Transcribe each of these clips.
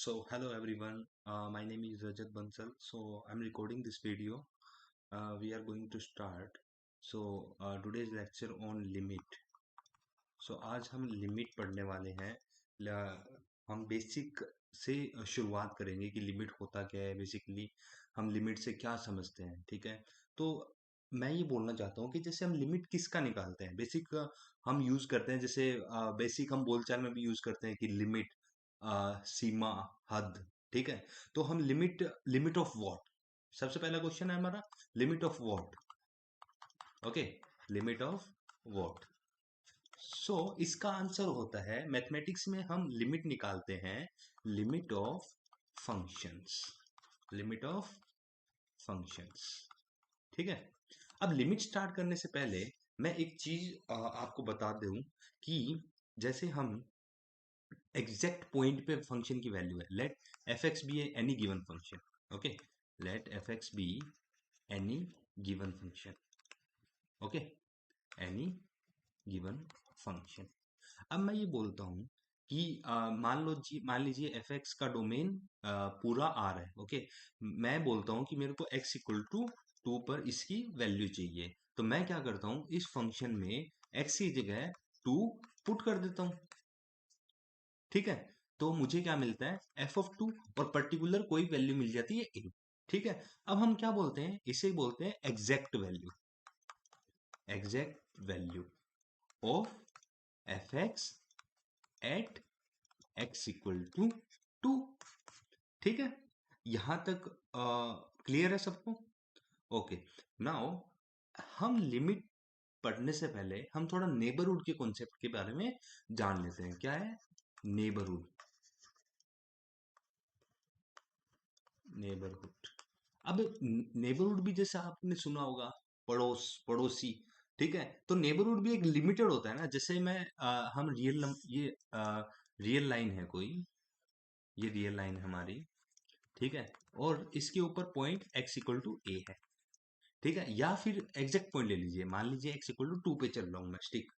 Hello everyone. My name is Rajat Bansal. I'm recording this video. We are going to start. Today's lecture on limit. आज हम limit पढ़ने वाले हैं. हम basic से शुरुआत करेंगे कि लिमिट होता क्या है. बेसिकली हम लिमिट से क्या समझते हैं. ठीक है. तो मैं ये बोलना चाहता हूँ कि जैसे हम लिमिट किसका निकालते हैं. बेसिक हम यूज करते हैं. जैसे बेसिक हम बोलचाल में भी यूज करते हैं कि लिमिट, सीमा, हद. ठीक है. तो हम लिमिट लिमिट ऑफ व्हाट. सबसे पहला क्वेश्चन है हमारा limit of what. Okay. Limit of what. इसका आंसर होता है, मैथमेटिक्स में हम लिमिट निकालते हैं limit of functions. Limit of functions. ठीक है. अब लिमिट स्टार्ट करने से पहले मैं एक चीज आपको बता दूं कि जैसे हम एग्जैक्ट पॉइंट पे फंक्शन की वैल्यू है. Let f x be any given function. Okay. Let f x be any given function. Okay. Any given function. अब मैं ये बोलता हूँ कि मान लीजिए एफ एक्स का डोमेन पूरा आर है. ओके. मैं बोलता हूँ कि मेरे को एक्स इक्वल टू 2 पर इसकी वैल्यू चाहिए. तो मैं क्या करता हूँ, इस फंक्शन में एक्स की जगह 2 पुट कर देता हूँ. ठीक है. तो मुझे क्या मिलता है, एफ ऑफ 2, और पर्टिकुलर कोई वैल्यू मिल जाती है ए. ठीक है. अब हम क्या बोलते हैं, इसे बोलते हैं exact value. Exact value of f x at x equal to 2. ठीक है. यहां तक क्लियर है सबको. ओके. नाउ हम लिमिट पढ़ने से पहले हम थोड़ा नेबरहुड के कॉन्सेप्ट के बारे में जान लेते हैं. क्या है नेबरहुड. नेबरहुड. अब नेबरहुड भी जैसे आपने सुना होगा, पड़ोस, पड़ोसी. ठीक है. तो नेबरहुड भी एक लिमिटेड होता है ना. जैसे हम ये रियल लाइन है कोई. ये रियल लाइन है हमारी. ठीक है. और इसके ऊपर पॉइंट x इक्वल टू ए है. ठीक है. या फिर एग्जैक्ट पॉइंट ले लीजिए. मान लीजिए x इक्वल टू 2 पे चल रहा हूं मैं, स्टिक.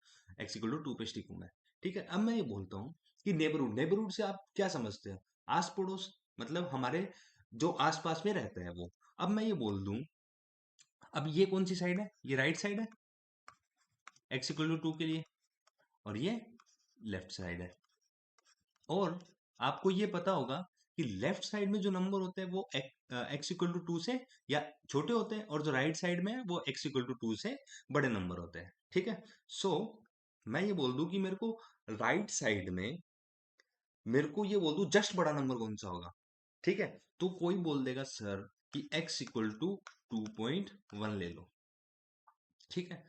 x इक्वल टू 2 पे स्टिक हूं मैं. ठीक है. अब मैं ये बोलता हूँ कि नेबरहुड. नेबरहुड से आप क्या समझते हैं, आस पड़ोस. मतलब हमारे जो आसपास में रहते हैं वो. अब मैं ये बोल दूं, अब ये कौन सी साइड है, ये राइट साइड है x इक्वल टू 2 के लिए, और ये लेफ्ट साइड है. और आपको ये पता होगा कि लेफ्ट साइड में जो नंबर होते हैं वो एक्स इक्वल टू 2 से या छोटे होते हैं, और जो राइट साइड में है वो एक्स इक्वल टू 2 से बड़े नंबर होते हैं. ठीक है. सो मैं ये बोल दूं कि मेरे को राइट साइड में, मेरे को ये बोल दूं जस्ट बड़ा नंबर कौन सा होगा. ठीक है. तो कोई बोल देगा सर कि x इक्वल टू 2.1 ले लो. ठीक है.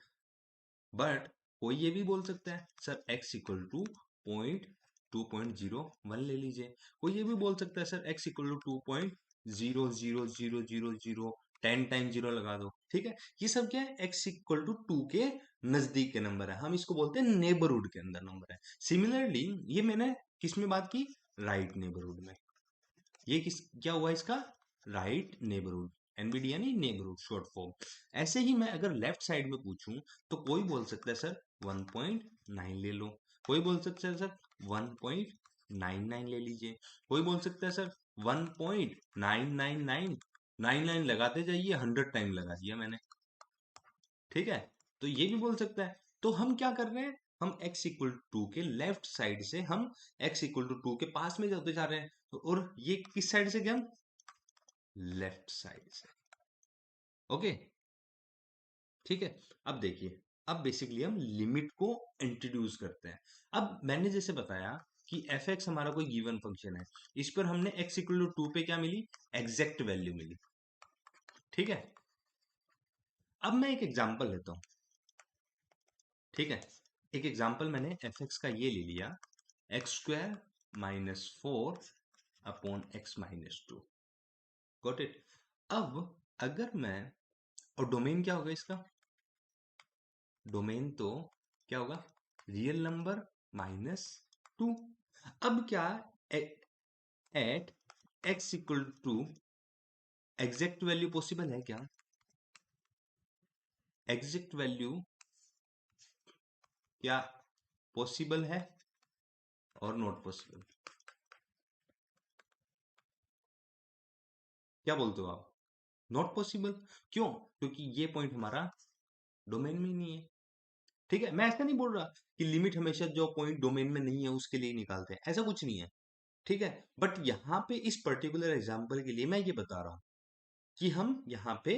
बट कोई ये भी बोल सकता है sir x equal to point 2.01 ले लीजिए. कोई ये भी बोल सकता है sir x equal to 2.00000 10 time zero लगा दो. ठीक है. ये सब क्या है, x इक्वल टू 2 के नजदीक के नंबर है. हम इसको बोलते हैं नेबरहुड के अंदर नंबर है. सिमिलरली ये मैंने किस में बात की, राइट नेबरहुड में. ये किस क्या हुआ इसका, राइट नेबरहुड. एनबीडी यानी नेबरहुड शॉर्ट फॉर्म. ऐसे ही मैं अगर लेफ्ट साइड में पूछूं तो कोई बोल सकता है सर 1.9 ले लो. कोई बोल सकता है सर 1.99 ले लीजिए. कोई बोल सकता है सर 1.999. लगाते जाइए, 100 टाइम लगा दिया मैंने. ठीक है. तो ये भी बोल सकता है. तो हम क्या कर रहे हैं, हम x इक्वल टू के लेफ्ट साइड से हम x इक्वल टू 2 के पास में जाते जा रहे हैं. और ये किस साइड से गए हम, लेफ्ट साइड से. ओके. ठीक है. अब देखिए, अब बेसिकली हम लिमिट को इंट्रोड्यूस करते हैं. अब मैंने जैसे बताया कि एफ एक्स हमारा कोई गिवन फंक्शन है. इस पर हमने x इक्वल टू 2 पे क्या मिली, एग्जैक्ट वैल्यू मिली. ठीक है. अब मैं एक एग्जांपल लेता हूं. ठीक है. एक एग्जांपल मैंने एफ एक्स का ये ले लिया, x square minus 4 upon x minus 2. Got it. अब अगर मैं, और डोमेन क्या होगा इसका, डोमेन तो क्या होगा, रियल नंबर माइनस 2. अब क्या, at x equal to exact value possible है क्या, एग्जैक्ट वैल्यू क्या पॉसिबल है और नॉट पॉसिबल. क्या बोलते हो आप? Not possible. क्यों? क्योंकि ये पॉइंट हमारा डोमेन में ही नहीं है। ठीक है, मैं ऐसा नहीं बोल रहा कि लिमिट हमेशा जो पॉइंट डोमेन में नहीं है उसके लिए ही निकालते हैं, ऐसा कुछ नहीं है। ठीक है, बट यहाँ पे इस पर्टिकुलर एग्जाम्पल के लिए मैं ये बता रहा हूं कि हम यहाँ पे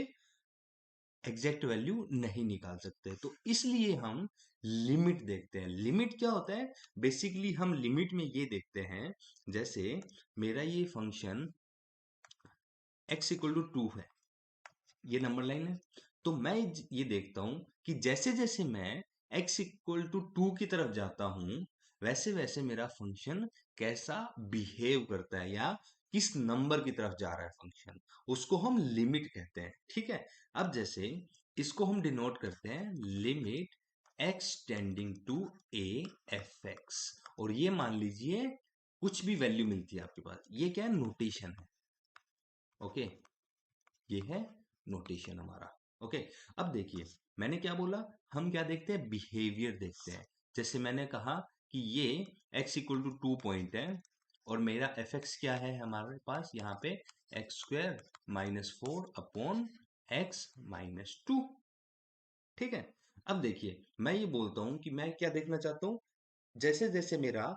एग्जैक्ट वैल्यू नहीं निकाल सकते, तो इसलिए हम लिमिट देखते हैं। लिमिट क्या होता है? बेसिकली हम लिमिट में ये देखते हैं, जैसे मेरा ये फंक्शन x इक्वल टू 2 है, ये नंबर लाइन है, तो मैं ये देखता हूं कि जैसे जैसे मैं x इक्वल टू 2 की तरफ जाता हूं, वैसे वैसे मेरा फंक्शन कैसा बिहेव करता है या किस नंबर की तरफ जा रहा है फंक्शन, उसको हम लिमिट कहते हैं। ठीक है, अब जैसे इसको हम डिनोट करते हैं limit x tending to a f x, और ये मान लीजिए कुछ भी वैल्यू मिलती है आपके पास, ये क्या है? नोटेशन है। ओके, ये है नोटेशन हमारा। ओके, अब देखिए मैंने क्या बोला, हम क्या देखते हैं? बिहेवियर देखते हैं। जैसे मैंने कहा कि ये x इक्वल टू 2 पॉइंट है, और मेरा एफ एक्स क्या है हमारे पास यहाँ पे? X square minus 4 upon x minus 2। ठीक है, अब देखिए मैं ये बोलता हूँ कि मैं क्या देखना चाहता हूँ, जैसे जैसे मेरा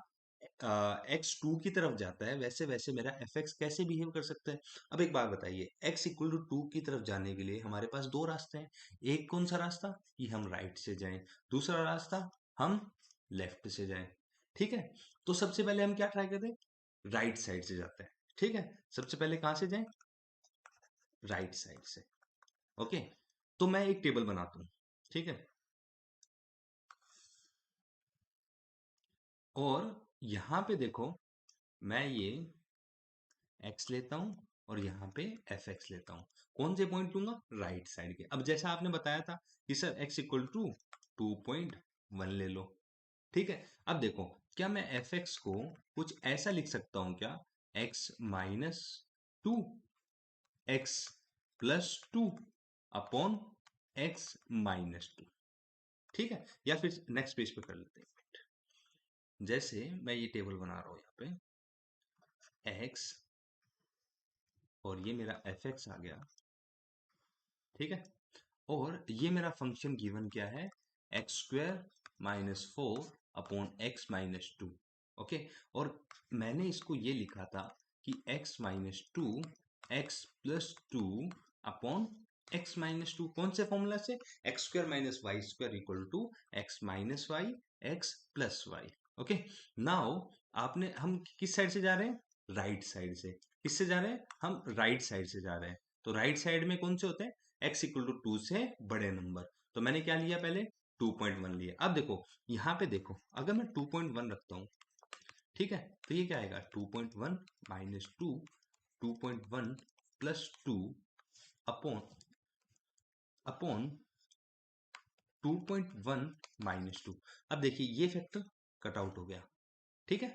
एक्स 2 की तरफ जाता है, वैसे वैसे मेरा एफ एक्स कैसे बिहेव कर सकता है। अब एक बात बताइए, एक्स इक्वल टू 2 की तरफ जाने के लिए हमारे पास दो रास्ते हैं। एक कौन सा रास्ता? कि हम राइट से जाएं। दूसरा रास्ता हम लेफ्ट से जाएं। ठीक है, तो सबसे पहले हम क्या ट्राई करते हैं? राइट साइड से जाते हैं। ठीक है, सबसे पहले कहां से जाएं? राइट साइड से। ओके, तो मैं एक टेबल बनाता हूं। ठीक है, और यहां पे देखो, मैं ये x लेता हूं और यहाँ पे एफ एक्स लेता हूं। कौन से पॉइंट लूंगा? राइट साइड के। अब जैसा आपने बताया था कि सर x इक्वल टू 2.1 ले लो। ठीक है, अब देखो क्या मैं एफ एक्स को कुछ ऐसा लिख सकता हूं क्या? x minus 2, x plus 2 upon x minus 2। ठीक है, या फिर नेक्स्ट पेज पे कर लेते हैं। जैसे मैं ये टेबल बना रहा हूं यहाँ पे x, और ये मेरा एफ एक्स आ गया। ठीक है, और ये मेरा फंक्शन गिवन क्या है? X square minus 4 upon x minus 2। Okay, और मैंने इसको ये लिखा था कि x minus 2 x plus 2 upon x minus 2। कौन से फॉर्मूला से? X square minus y square equal to x minus y x plus y. Okay, now आपने, हम किस साइड से जा रहे हैं? राइट साइड से। किससे जा रहे हैं? हम राइट साइड से जा रहे हैं। तो राइट साइड में कौन से होते हैं? x इक्वल टू 2 से बड़े नंबर। तो मैंने क्या लिया? पहले 2.1 लिया। अब देखो यहाँ पे देखो, अगर मैं 2.1 रखता हूँ, ठीक है, तो ये क्या आएगा? 2.1 minus 2, 2.1 plus 2 upon upon 2.1 minus 2। अब देखिए ये फैक्टर कट आउट हो गया। ठीक है,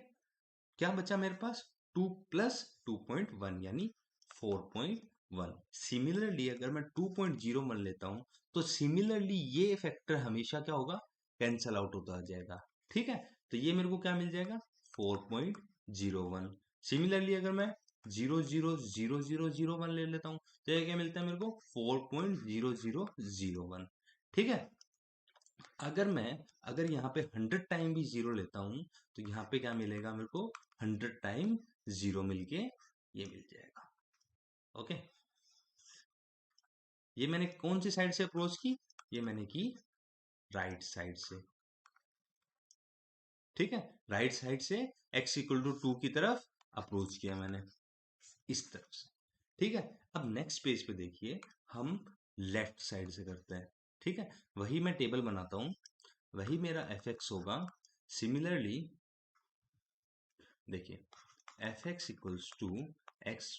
क्या बचा मेरे पास? 2 प्लस 2.1 यानी 4.1। सिमिलरली अगर मैं 2.0 मान लेता हूं, तो सिमिलरली ये फैक्टर हमेशा क्या होगा? कैंसल आउट होता जाएगा। ठीक है, तो ये मेरे को क्या मिल जाएगा? 4.01। सिमिलरली अगर मैं 0.00001 ले लेता हूं, तो ये क्या मिलता है मेरे को? 4.0001। ठीक है, अगर मैं, अगर यहाँ पे 100 टाइम भी जीरो लेता हूं, तो यहाँ पे क्या मिलेगा मेरे को? 100 टाइम जीरो मिलके ये मिल जाएगा। ओके, ये मैंने कौन सी साइड से अप्रोच की? ये मैंने की राइट साइड से। ठीक है, राइट साइड से x इक्वल टू 2 की तरफ अप्रोच किया मैंने, इस तरफ से। ठीक है, अब नेक्स्ट पेज पे देखिए, हम लेफ्ट साइड से करते हैं। ठीक है, वही मैं टेबल बनाता हूं, वही मेरा एफ एक्स होगा। सिमिलरली देखिए, f x equals to x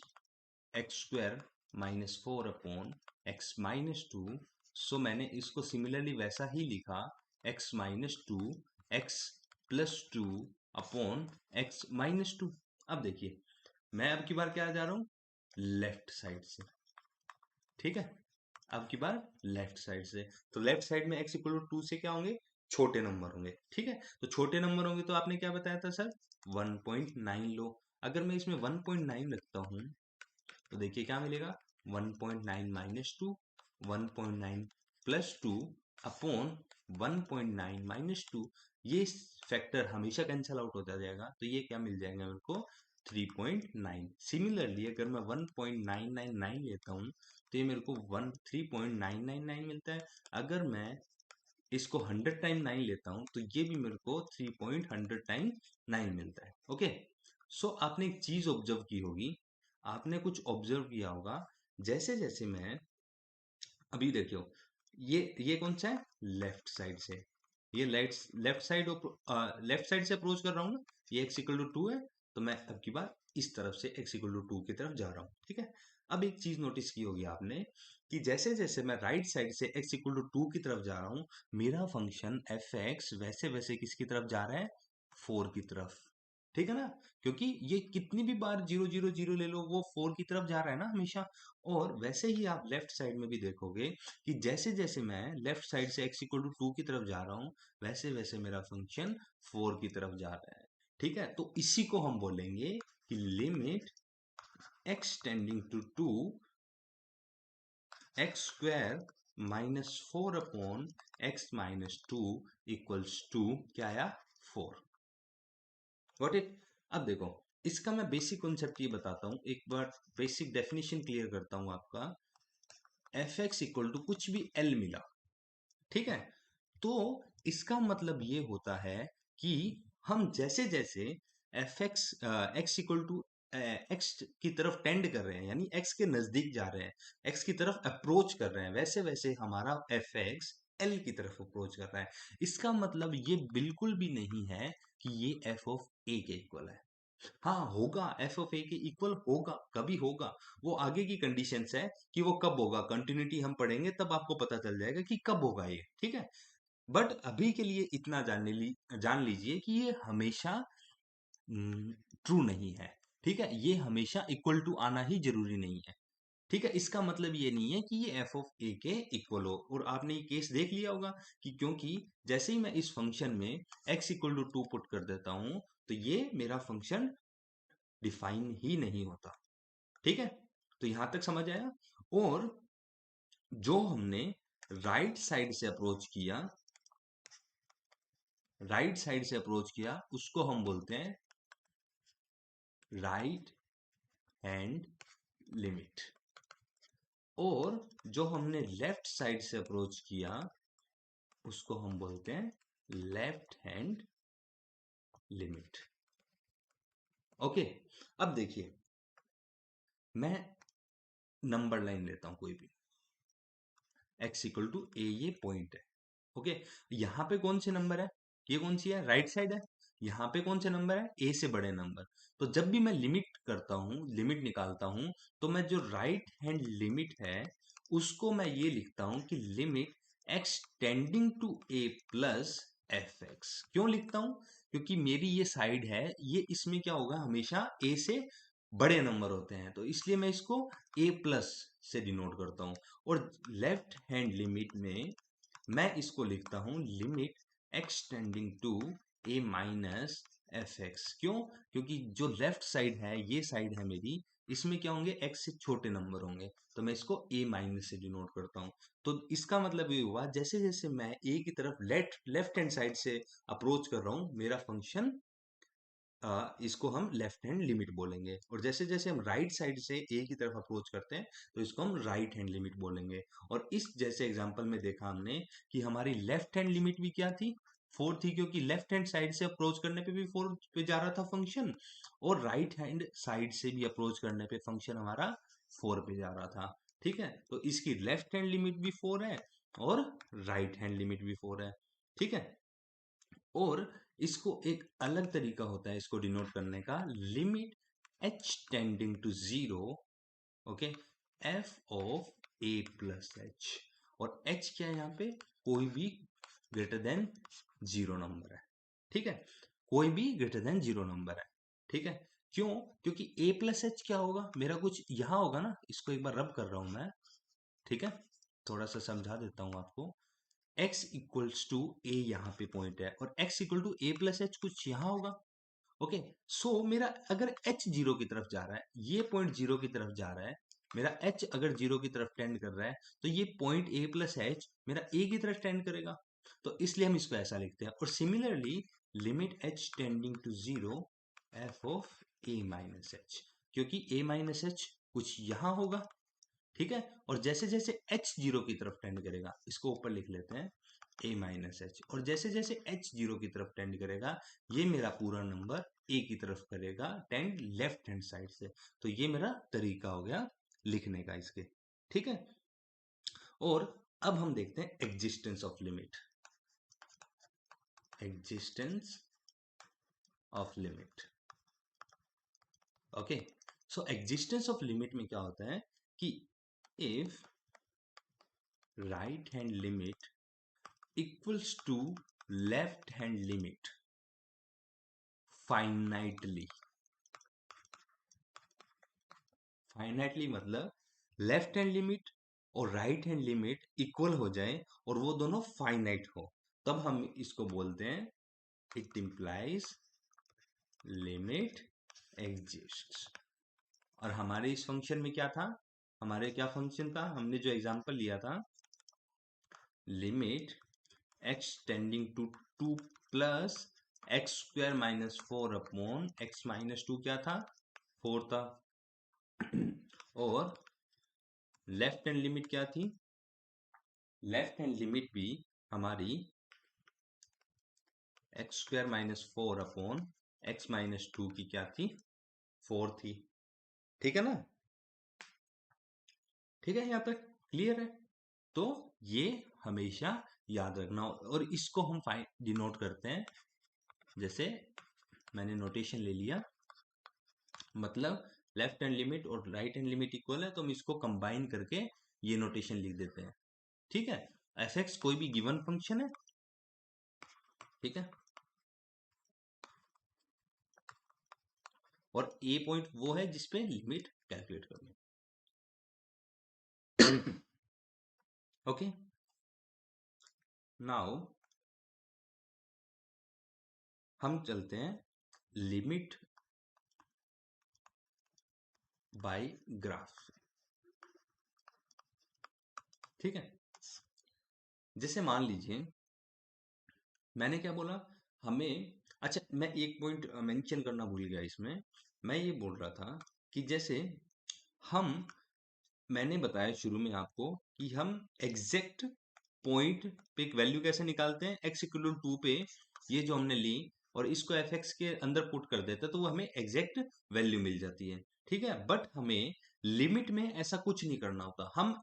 x square minus 4 upon x minus 2। So मैंने इसको सिमिलरली वैसा ही लिखा, x minus 2 x plus 2 upon x minus 2। अब देखिए मैं अब की बार क्या जा रहा हूं? लेफ्ट साइड से। ठीक है, अब की बार लेफ्ट साइड से। तो लेफ्ट साइड में x इक्वल टू 2 से क्या होंगे? छोटे नंबर होंगे। ठीक है, तो छोटे नंबर होंगे तो आपने क्या बताया था सर? 1.9 लो। अगर मैं इसमें 1.9 रखता हूं, तो देखिए क्या मिलेगा, 1.9 minus two, 1.9 plus two upon 1.9 minus two, ये फैक्टर हमेशा कैंसल आउट होता जाएगा, तो ये क्या मिल जाएगा मेरे को, 3.9। सिमिलरली अगर मैं 1.999 लेता हूँ तो ये मेरे को 3.999 मिलता है। अगर मैं इसको 100 टाइम 9 लेता हूं तो ये भी मेरे को 3.100 टाइम 9 मिलता है। ओके, सो आपने एक चीज ऑब्जर्व की होगी, आपने कुछ ऑब्जर्व किया होगा, जैसे जैसे मैं अभी देखियो, ये कौन सा है, लेफ्ट साइड से, ये लेफ्ट साइड लेफ्ट साइड से अप्रोच कर रहा हूँ ना, ये x इक्वल टू 2 है, तो मैं अब की बार इस तरफ से x इक्वल टू 2 की तरफ जा रहा हूँ। ठीक है, अब एक चीज नोटिस की होगी आपने कि जैसे जैसे मैं राइट साइड से x इक्वल टू 2 की तरफ जा रहा हूँ, मेरा फंक्शन एफ एक्स वैसे वैसे किसकी तरफ जा रहा है, 4 की तरफ। ठीक है ना, क्योंकि ये कितनी भी बार 0 0 0 ले लो, वो 4 की तरफ जा रहा है ना हमेशा। और वैसे ही आप लेफ्ट साइड में भी देखोगे कि जैसे जैसे मैं लेफ्ट साइड से x इक्वल टू 2 की तरफ जा रहा हूँ, वैसे वैसे मेरा फंक्शन 4 की तरफ जा रहा है। ठीक है, तो इसी को हम बोलेंगे कि limit x tending to 2 x square minus 4 upon x minus 2 equals to क्या आया, 4। Got it. अब देखो, इसका मैं बेसिक कॉन्सेप्ट ये बताता हूं, एक बार बेसिक डेफिनेशन क्लियर करता हूं आपका। एफ एक्स इक्वल टू कुछ भी एल मिला, ठीक है, तो इसका मतलब ये होता है कि हम जैसे जैसे f x x equal to x की तरफ टेंड कर रहे हैं, यानी एक्स के नजदीक जा रहे हैं, एक्स की तरफ अप्रोच कर रहे हैं, वैसे वैसे हमारा एफ एक्स एल की तरफ अप्रोच कर रहा है। इसका मतलब ये बिल्कुल भी नहीं है कि ये एफ ऑफ ए के इक्वल है। हाँ होगा, एफ ऑफ ए के इक्वल होगा, कभी होगा, वो आगे की कंडीशंस है कि वो कब होगा, कंटिन्यूटी हम पढ़ेंगे तब आपको पता चल जाएगा कि कब होगा ये। ठीक है, बट अभी के लिए इतना जान लीजिए कि ये हमेशा ट्रू नहीं है। ठीक है, ये हमेशा इक्वल टू आना ही जरूरी नहीं है। ठीक है, इसका मतलब ये नहीं है कि ये एफ ऑफ ए के इक्वल हो। और आपने ये केस देख लिया होगा कि क्योंकि जैसे ही मैं इस फंक्शन में x इक्वल टू 2 पुट कर देता हूं, तो ये मेरा फंक्शन डिफाइन ही नहीं होता। ठीक है, तो यहां तक समझ आया। और जो हमने राइट साइड से अप्रोच किया, राइट साइड से अप्रोच किया, उसको हम बोलते हैं राइट हैंड लिमिट। और जो हमने लेफ्ट साइड से अप्रोच किया, उसको हम बोलते हैं लेफ्ट हैंड लिमिट। ओके, अब देखिए, मैं नंबर लाइन लेता हूं कोई भी, x इक्वल टू ए, ये पॉइंट है। ओके, यहाँ पे कौन से नंबर है, ये कौन सी है, राइट साइड है। यहाँ पे कौन से नंबर है, ए से बड़े नंबर। तो जब भी मैं लिमिट करता हूँ, लिमिट निकालता हूँ, तो मैं जो राइट हैंड लिमिट है उसको मैं ये लिखता हूँ कि limit x tending to a plus f x. क्यों लिखता हूँ, क्योंकि मेरी ये साइड है, ये इसमें क्या होगा, हमेशा ए से बड़े नंबर होते हैं, तो इसलिए मैं इसको ए प्लस से डिनोट करता हूँ। और लेफ्ट हैंड लिमिट में मैं इसको लिखता हूं limit x tending to a minus f x. क्यों, क्योंकि जो लेफ्ट साइड है, ये साइड है मेरी, इसमें क्या होंगे, x से छोटे नंबर होंगे, तो मैं इसको a माइनस से डिनोट करता हूं। तो इसका मतलब ये हुआ, जैसे जैसे मैं a की तरफ लेफ्ट हैंड साइड से अप्रोच कर रहा हूं, मेरा फंक्शन इसको हम लेफ्ट हैंड लिमिट बोलेंगे। और जैसे जैसे हम राइट साइड से ए की तरफ अप्रोच करते हैं, तो इसको हम राइट हैंड लिमिट बोलेंगे। और इस जैसे एग्जांपल में देखा हमने कि हमारी लेफ्ट हैंड लिमिट भी क्या थी, 4 थी, क्योंकि लेफ्ट हैंड साइड से अप्रोच करने पे भी 4 पे जा रहा था फंक्शन, और राइट हैंड साइड से भी अप्रोच करने पे फंक्शन हमारा 4 पे जा रहा था। ठीक है, तो इसकी लेफ्ट हैंड लिमिट भी 4 है और राइट हैंड लिमिट भी 4 है। ठीक है, और इसको एक अलग तरीका होता है इसको डिनोट करने का, limit h tending to 0, okay, f of a plus h। और h क्या है यहाँ पे, कोई भी ग्रेटर देन 0 नंबर है। ठीक है, कोई भी ग्रेटर देन 0 नंबर है। ठीक है, क्यों, क्योंकि a प्लस h क्या होगा, मेरा कुछ यहां होगा ना, इसको एक बार रब कर रहा हूं मैं। ठीक है, थोड़ा सा समझा देता हूं आपको। x इक्वल्स टू ए यहाँ पे पॉइंट है, और x equal to a plus h कुछ यहाँ होगा, ओके, सो मेरा अगर h जीरो की तरफ जा रहा है, ये पॉइंट जीरो की तरफ जा रहा है, मेरा h अगर जीरो की तरफ टेंड कर रहा है, तो ये पॉइंट a प्लस एच मेरा a की तरफ टेंड करेगा, तो इसलिए हम इसको ऐसा लिखते हैं। और similarly limit h tending to zero f of a minus h, क्योंकि a माइनस एच कुछ यहां होगा, ठीक है। और जैसे जैसे h जीरो की तरफ टेंड करेगा, इसको ऊपर लिख लेते हैं a माइनस एच, और जैसे जैसे h जीरो की तरफ टेंड करेगा, ये मेरा पूरा नंबर a की तरफ करेगा टेंड लेफ्ट हैंड साइड से। तो ये मेरा तरीका हो गया लिखने का इसके, ठीक है। और अब हम देखते हैं existence of limit. Existence of limit, okay. So existence of limit में क्या होता है कि if right hand limit equals to left hand limit finitely, finitely मतलब लेफ्ट हैंड लिमिट और राइट हैंड लिमिट इक्वल हो जाए और वो दोनों फाइनाइट हो, तब हम इसको बोलते हैं इट इंप्लाइज लिमिट एग्जिस्ट्स। और हमारे इस फंक्शन में क्या था, हमारे क्या फंक्शन था, हमने जो एग्जांपल लिया था, limit x tending to 2 plus x square minus 4 upon x minus 2 क्या था, 4 था। और लेफ्ट हैंड लिमिट क्या थी, लेफ्ट हैंड लिमिट भी हमारी x square minus 4 upon x minus 2 की क्या थी, 4 थी, ठीक है ना। ठीक है, यहाँ तक क्लियर है। तो ये हमेशा याद रखना, और इसको हम डिनोट करते हैं, जैसे मैंने नोटेशन ले लिया, मतलब लेफ्ट हैंड लिमिट और राइट हैंड लिमिट इक्वल है, तो हम इसको कंबाइन करके ये नोटेशन लिख देते हैं, ठीक है। एफ एक्स कोई भी गिवन फंक्शन है, ठीक है, और ए पॉइंट वो है जिसपे लिमिट कैलकुलेट करनी, ओके। नाउ हम चलते हैं लिमिट बाय ग्राफ, ठीक है। जैसे मान लीजिए मैंने क्या बोला, हमें, अच्छा मैं एक पॉइंट मेंशन करना भूल गया इसमें, मैं ये बोल रहा था कि जैसे हम, मैंने बताया शुरू में आपको कि हम एग्जैक्ट पॉइंट पे एक वैल्यू कैसे निकालते हैं, x इक्वल टू 2 पे ये जो हमने ली और इसको एफ एक्स के अंदर पुट कर देते हैं, तो वो हमें एग्जैक्ट वैल्यू मिल जाती है, ठीक है। बट हमें लिमिट में ऐसा कुछ नहीं करना होता, हम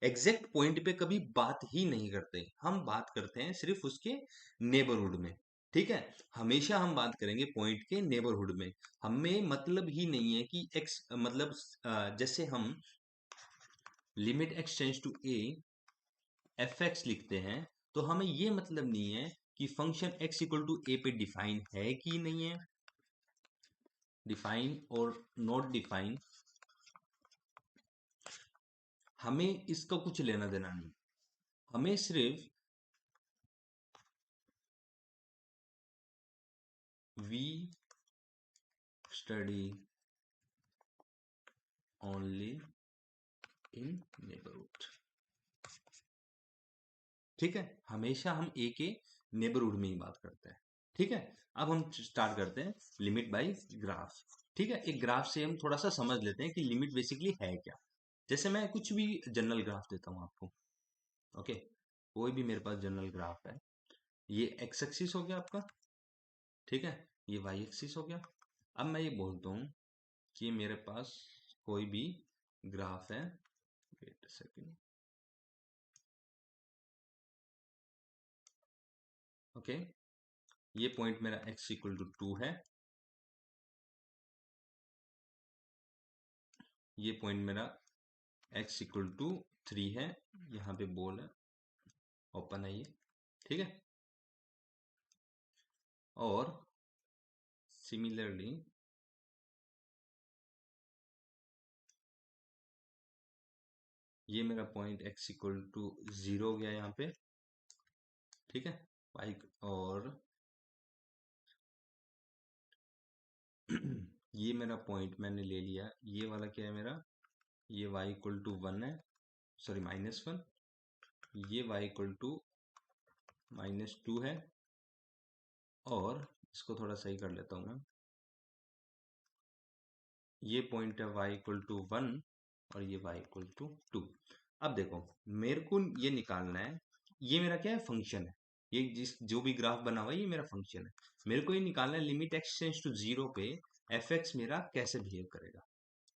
एग्जैक्ट पॉइंट पे कभी बात ही नहीं करते, हम बात करते हैं सिर्फ उसके नेबरहुड में, ठीक है। हमेशा हम बात करेंगे पॉइंट के नेबरहुड में, हमें मतलब ही नहीं है कि x मतलब जैसे हम limit x tends to a f x लिखते हैं, तो हमें ये मतलब नहीं है कि function x equal to a पे डिफाइन है कि नहीं है, डिफाइन और नॉट डिफाइन, हमें इसका कुछ लेना देना नहीं, हमें सिर्फ we study only in neighbourhood, ठीक है। हमेशा हम ए के नेबरहुड में ही बात करते हैं, ठीक है। अब हम स्टार्ट करते हैं लिमिट बाय ग्राफ, ठीक है। एक ग्राफ से हम थोड़ा सा समझ लेते हैं कि लिमिट बेसिकली है क्या। जैसे मैं कुछ भी जनरल ग्राफ देता हूं आपको, ओके, कोई भी मेरे पास जनरल ग्राफ है, ये एक्स एक्सिस हो गया आपका, ठीक है, ये वाई एक्सिस हो गया। अब मैं ये बोलता हूँ कि ये मेरे पास कोई भी ग्राफ है, वेट सेकेंड, ओके, ये पॉइंट मेरा x इक्वल टू 2 है, ये पॉइंट मेरा x इक्वल टू 3 है, यहाँ पे बॉल है, ओपन है ये, ठीक है। और सिमिलरली ये मेरा पॉइंट x इक्वल टू 0 हो गया यहाँ पे, ठीक है, y, और ये मेरा पॉइंट मैंने ले लिया, ये वाला क्या है मेरा, ये y इक्वल टू 1 है, सॉरी -1, ये y इक्वल टू -2 है, और इसको थोड़ा सही कर लेता हूँ मैं, ये पॉइंट है y इक्वल टू 1 और ये y इक्वल टू 2। अब देखो, मेरे को ये निकालना है, ये मेरा क्या है, फंक्शन है, ये जिस जो भी ग्राफ बना हुआ है ये मेरा फंक्शन है, मेरे को ये निकालना है लिमिट x टेंड्स टू 0 पे एफ एक्स मेरा कैसे बिहेव करेगा।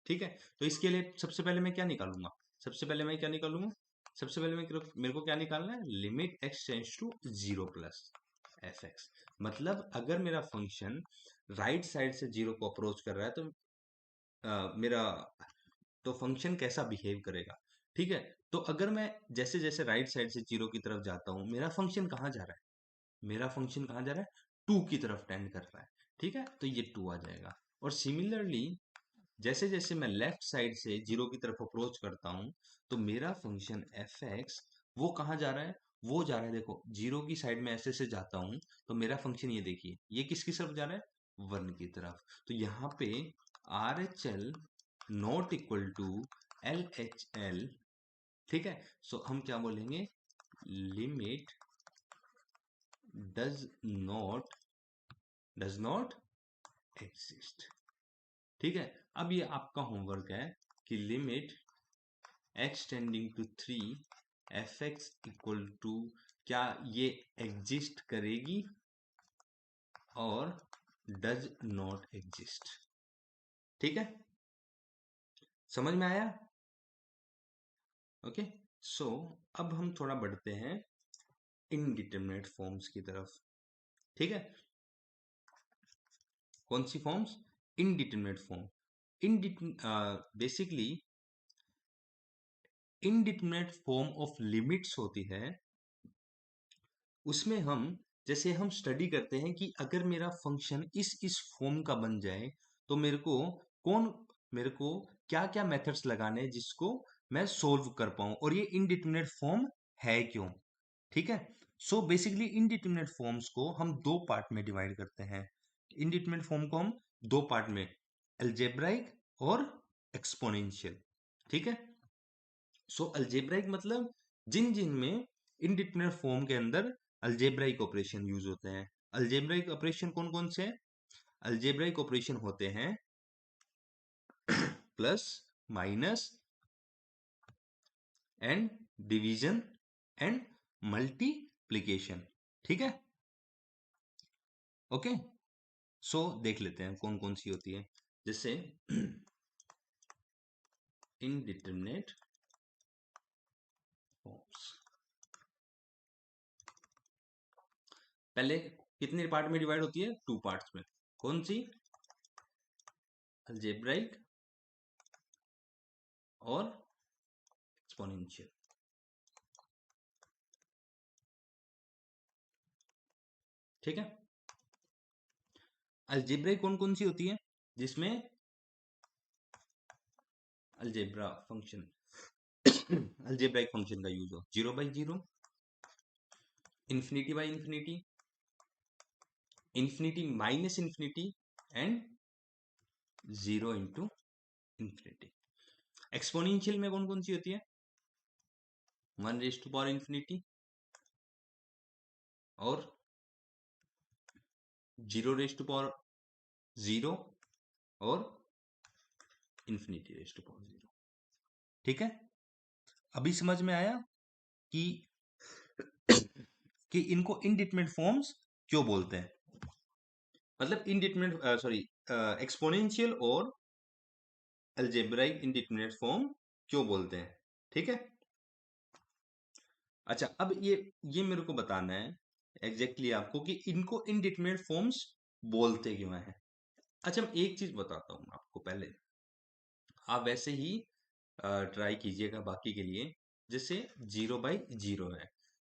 ठीक है, तो इसके लिए सबसे पहले मैं क्या निकालूंगा, सबसे पहले मैं क्या निकालूंगा, सबसे पहले मेरे को क्या निकालना है, limit x tends to 0 plus f x. मतलब अगर मेरा फंक्शन राइट साइड से 0 को अप्रोच कर रहा है तो मेरा तो फंक्शन कैसा बिहेव करेगा। ठीक है, तो अगर मैं जैसे जैसे राइट साइड से 0 की तरफ जाता हूँ, मेरा फंक्शन कहाँ जा रहा है, मेरा फंक्शन कहाँ जा रहा है, 2 की तरफ टेंड कर रहा है। ठीक है, तो ये 2 आ जाएगा। और सिमिलरली जैसे जैसे मैं लेफ्ट साइड से 0 की तरफ अप्रोच करता हूँ, तो मेरा फंक्शन एफ एक्स वो कहाँ जा रहा है, वो जा रहा है, देखो 0 की साइड में ऐसे से जाता हूँ, तो मेरा फंक्शन ये देखिए, ये किसकी तरफ जा रहा है, 1 की तरफ। तो यहाँ पे R H L not equal to L H L. ठीक है, सो हम क्या बोलेंगे, लिमिट डज नॉट एग्जिस्ट। ठीक है, अब ये आपका होमवर्क है कि limit x tending to 3 f x equal to, क्या ये एग्जिस्ट करेगी और डज नॉट एग्जिस्ट। ठीक है, समझ में आया। ओके, सो अब हम थोड़ा बढ़ते हैं इनडिटरमिनेट फॉर्म्स की तरफ। ठीक है, कौन सी forms, indeterminate form. Basically indeterminate form of limits होती है, उसमें हम जैसे हम स्टडी करते हैं कि अगर मेरा फंक्शन इस फॉर्म का बन जाए तो मेरे को क्या क्या मेथड्स लगाने हैं जिसको मैं सोल्व कर पाऊं, और ये इनडिटरमिनेट फॉर्म है क्यों। ठीक है, सो बेसिकली इनडिटरमिनेट फॉर्म्स को हम दो पार्ट में डिवाइड करते हैं। इनडिटरमिनेट फॉर्म को हम दो पार्ट में, अलजेब्राइक और एक्सपोनेंशियल। ठीक है, सो अलजेब्राइक मतलब जिन जिन में इनडिटरमिनेट फॉर्म के अंदर अलजेब्राइक ऑपरेशन यूज होते हैं। अलजेब्राइक ऑपरेशन कौन कौन से हैं, अलजेब्राइक ऑपरेशन होते हैं plus, minus and division and multiplication. ठीक है, ओके, सो देख लेते हैं कौन कौन सी होती है। जैसे इनडिटरमिनेट फॉर्म्स, पहले कितने पार्ट में डिवाइड होती है, टू पार्ट्स में। कौन सी, अलजेब्राइक और एक्सपोनेंशियल। ठीक है, अलजेब्राइक कौन कौन सी होती है, जिसमें अलजेब्रा फंक्शन अलजेब्राइक फंक्शन का यूज हो, 0/0, infinity by infinity, infinity minus infinity and 0 into infinity. Exponential में कौन कौन सी होती है, 1 इंफिनिटी और 0 और इंफिनिटी। ठीक है, अभी समझ में आया कि इनको इनडिटरमिनेट फॉर्म्स क्यों बोलते हैं, मतलब इनडिटरमिनेट सॉरी एक्सपोनेंशियल और अलजेब्राइक इनडिटरमिनेट फॉर्म क्यों बोलते हैं। ठीक है, अच्छा अब ये मेरे को बताना है एग्जैक्टली आपको कि इनको इनडिटरमिनेट फॉर्म्स बोलते क्यों हैं। अच्छा, मैं एक चीज बताता हूँ आपको पहले, आप वैसे ही ट्राई कीजिएगा बाकी के लिए। जैसे 0/0 है,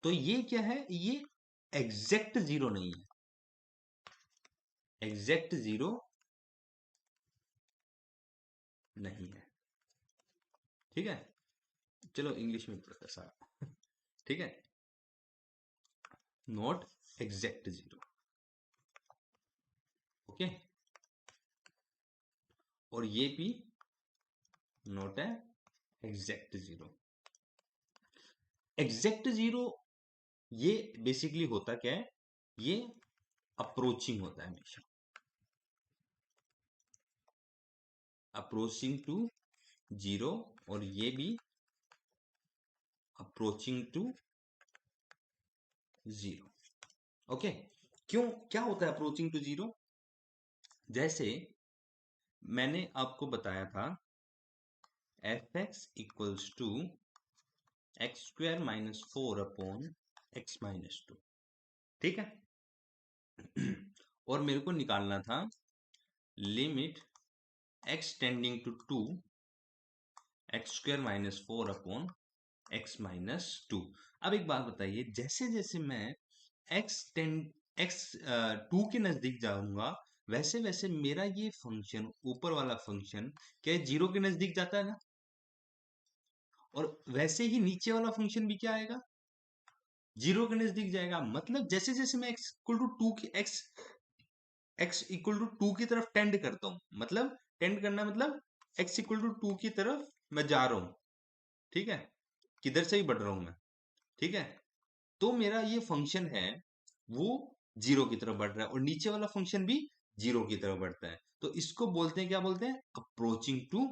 तो ये क्या है, ये एग्जैक्ट जीरो नहीं है, एग्जैक्ट जीरो नहीं है। ठीक है, चलो इंग्लिश में पढ़ते हैं सारा। ठीक है, नॉट एग्जैक्ट जीरो। ओके, और ये भी नॉट है एग्जैक्ट जीरो। एग्जैक्ट जीरो ये बेसिकली होता क्या है, ये अप्रोचिंग होता है हमेशा, अप्रोचिंग टू जीरो, और ये भी अप्रोचिंग टू जीरो। ओके, क्यों, क्या होता है अप्रोचिंग टू जीरो? जैसे मैंने आपको बताया था f x equals to x square minus 4 upon x minus 2, ठीक है। और मेरे को निकालना था limit x tending to 2 x square minus 4 upon x minus 2। अब एक बात बताइए, जैसे जैसे मैं एक्स 2 के नजदीक जाऊंगा, वैसे वैसे मेरा ये फंक्शन, ऊपर वाला फंक्शन क्या है, जीरो के नजदीक जाता है ना, और वैसे ही नीचे वाला फंक्शन भी क्या आएगा, जीरो के नजदीक जाएगा। मतलब जैसे जैसे मैं एक्स इक्वल टू टू की एक्स इक्वल टू टू की तरफ टेंड करता हूं, मतलब टेंड करना मतलब एक्स इक्वल टू टू की तरफ मैं जा रहा हूं, ठीक है, किधर से ही बढ़ रहा हूं मैं, ठीक है, तो मेरा ये फंक्शन है वो जीरो की तरफ बढ़ रहा है, और नीचे वाला फंक्शन भी जीरो की तरफ बढ़ता है, तो इसको बोलते हैं, क्या बोलते हैं, approaching to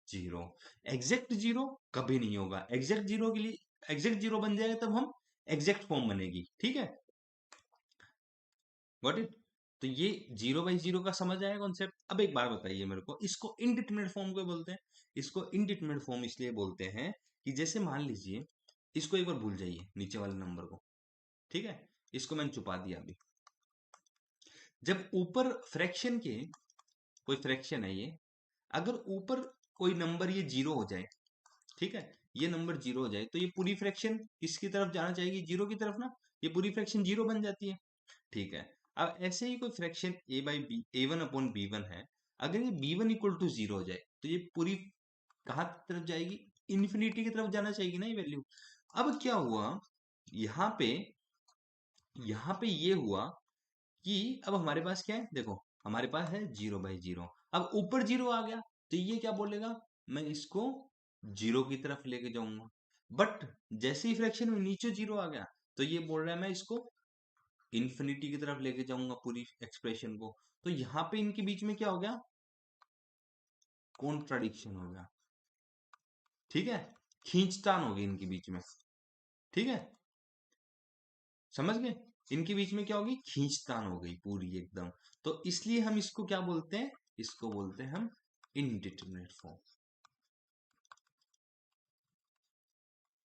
zero. Exact zero कभी नहीं होगा, एग्जैक्ट जीरो के लिए एग्जैक्ट जीरो बन जाएगा तब हम एग्जैक्ट फॉर्म बनेगी, ठीक है, गॉट इट। तो ये जीरो बाई जीरो का समझ आया कॉन्सेप्ट। अब एक बार बताइए मेरे को, इसको इनडिटरमिनेट फॉर्म को बोलते हैं, इसको इनडिटरमिनेट फॉर्म इसलिए बोलते हैं कि जैसे मान लीजिए, इसको एक बार भूल जाइए नीचे वाले नंबर को, ठीक है, इसको मैंने छुपा दिया अभी। जब ऊपर फ्रैक्शन के, कोई फ्रैक्शन है ये, अगर ऊपर कोई नंबर ये जीरो हो जाए, ठीक है, ये नंबर जीरो हो जाए, तो ये पूरी फ्रैक्शन किसकी तरफ जाना चाहिए, जीरो की तरफ ना, ये पूरी फ्रैक्शन जीरो बन जाती है, ठीक है। अब ऐसे ही कोई fraction a by b, a one upon b one है, अगर ये b one equal to zero हो जाए, तो ये पूरी कहाँ तरफ जाएगी, इन्फिनिटी की तरफ जाना चाहिए ना ये वैल्यू। अब क्या हुआ, यहाँ पे ये हुआ कि अब हमारे पास क्या है, देखो हमारे पास है जीरो बाई जीरो, अब ऊपर जीरो आ गया, तो ये क्या बोलेगा, मैं इसको जीरो की तरफ लेके जाऊंगा, बट जैसे ही फ्रैक्शन में नीचे जीरो आ गया, तो ये बोल रहा है मैं इसको इन्फिनिटी की तरफ लेके जाऊंगा पूरी एक्सप्रेशन को, तो यहाँ पे इनके बीच में क्या हो गया, कॉन्ट्राडिक्शन हो गया, ठीक है, खींचतान हो गई इनके बीच में, ठीक है, समझ गए, इनके बीच में क्या होगी, खींचतान हो गई पूरी एकदम। तो इसलिए हम इसको क्या बोलते हैं, इसको बोलते हैं हम इनडिटरमिनेट फॉर्म,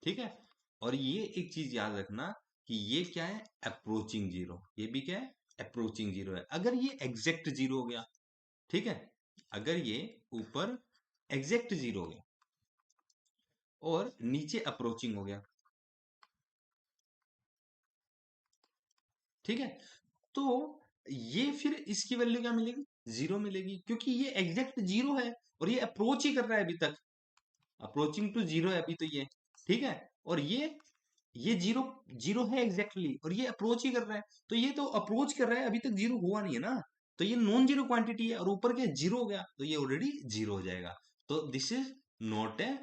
ठीक है। और ये एक चीज याद रखना कि ये क्या है, अप्रोचिंग जीरो, ये भी क्या है, अप्रोचिंग जीरो है। अगर ये एग्जैक्ट जीरो हो गया, ठीक है, अगर ये ऊपर एग्जैक्ट जीरो हो गया और नीचे अप्रोचिंग हो गया, ठीक है, तो ये फिर इसकी वैल्यू क्या मिलेगी, जीरो मिलेगी, क्योंकि ये एग्जैक्ट जीरो है और ये अप्रोच ही कर रहा है अभी तक, अप्रोचिंग टू जीरो है अभी तो ये, ठीक है, और ये जीरो जीरो है एग्जैक्टली, और ये अप्रोच ही कर रहा है, तो ये तो अप्रोच कर रहा है, अभी तक जीरो हुआ नहीं है ना, तो ये नॉन जीरो क्वांटिटी है, और ऊपर के जीरो हो गया, तो ये ऑलरेडी जीरो हो जाएगा, तो this is not a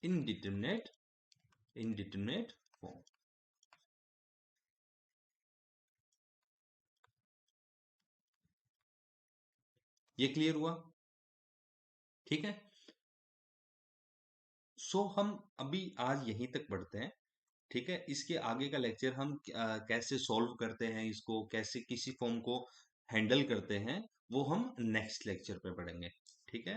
indeterminate indeterminate form. ये क्लियर हुआ, ठीक है। सो हम अभी आज यहीं तक पढ़ते हैं, ठीक है, इसके आगे का लेक्चर हम कैसे सॉल्व करते हैं इसको, कैसे किसी फॉर्म को हैंडल करते हैं, वो हम नेक्स्ट लेक्चर पे पढ़ेंगे, ठीक है।